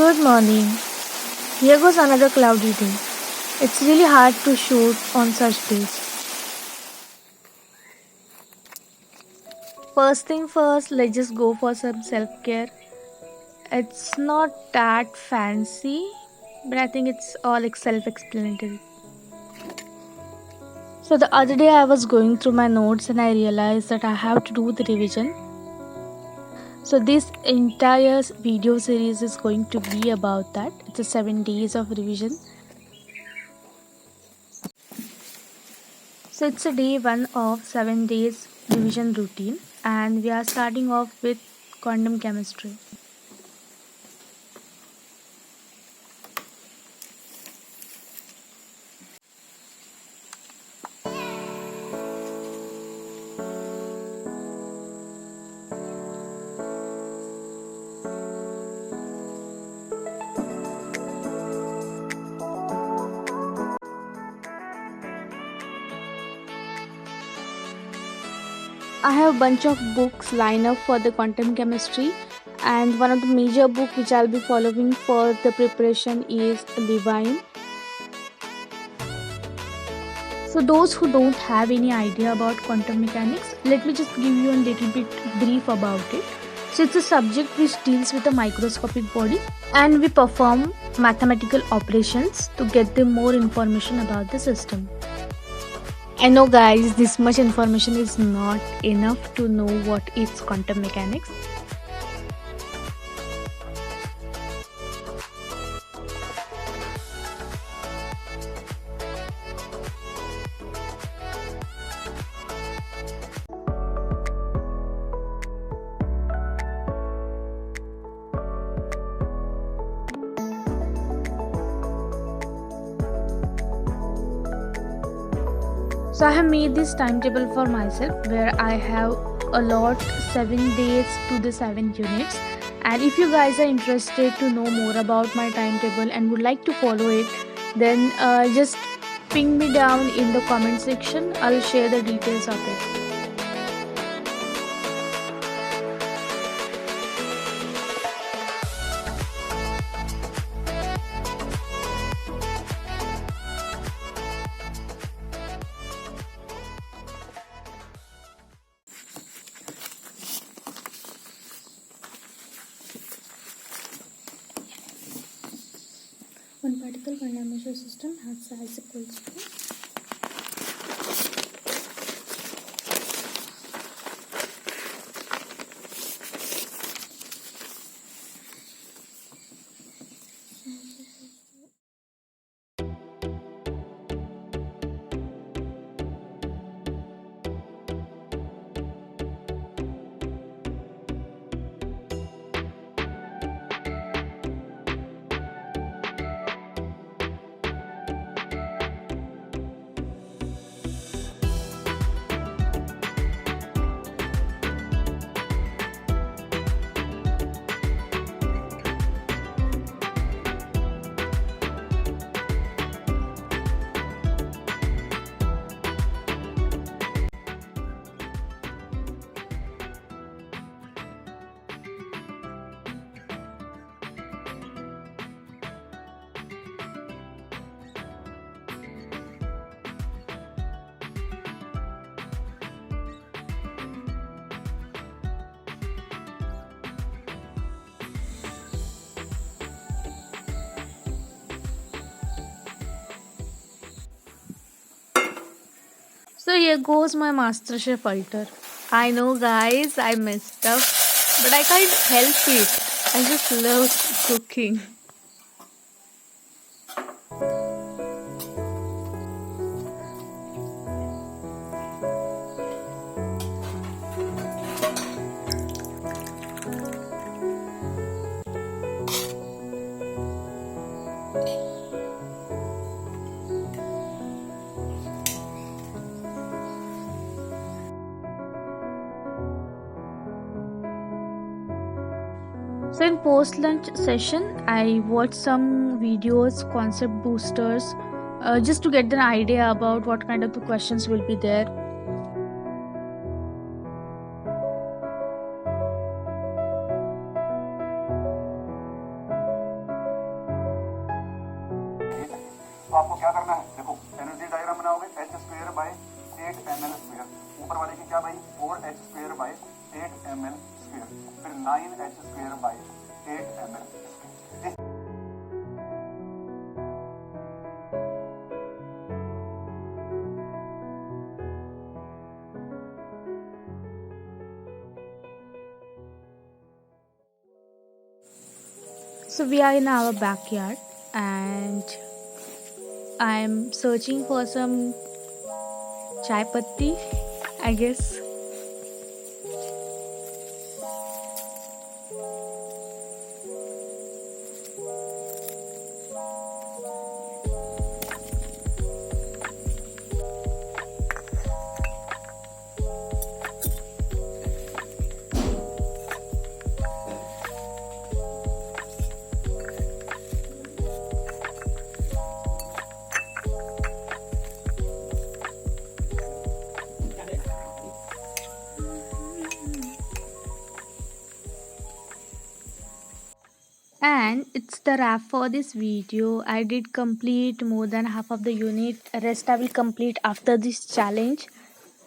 Good morning. Here goes another cloudy day. It's really hard to shoot on such days. First thing first, let's just go for some self care. It's not that fancy, but I think it's all like self explanatory. So, the other day I was going through my notes and I realized that I have to do the revision. So, this entire video series is going to be about that. It's a 7 days of revision. So it's a day one of 7 days revision routine, and we are starting off with quantum chemistry. I have a bunch of books lined up for the quantum chemistry, and one of the major book which I'll be following for the preparation is Levine. So those who don't have any idea about quantum mechanics, let me just give you a little bit brief about it. So it's a subject which deals with a microscopic body, and we perform mathematical operations to get them more information about the system. I know guys, this much information is not enough to know what is quantum mechanics. So I have made this timetable for myself where I have allot 7 days to the 7 units, and if you guys are interested to know more about my timetable and would like to follow it, then just ping me down in the comment section. I'll share the details of it. One particle one-dimensional system has size equals to So here goes my MasterChef altar. I know guys, I messed up, but I can't help it. I just love cooking. So in post lunch session, I watched some videos, concept boosters, just to get an idea about what kind of the questions will be there. देखो energy diagram बनाओगे h² / 8 ml², ऊपर वाले की क्या भाई 4h² / 8 ml², फिर 9h² / 8 ml²। So we are in our backyard and I'm searching for some chai patti, I guess. And it's the wrap for this video. I did complete more than half of the unit. Rest I will complete after this challenge.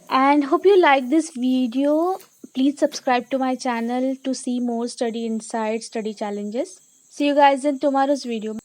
And hope you like this video. Please subscribe to my channel to see more study insights, study challenges. See you guys in tomorrow's video.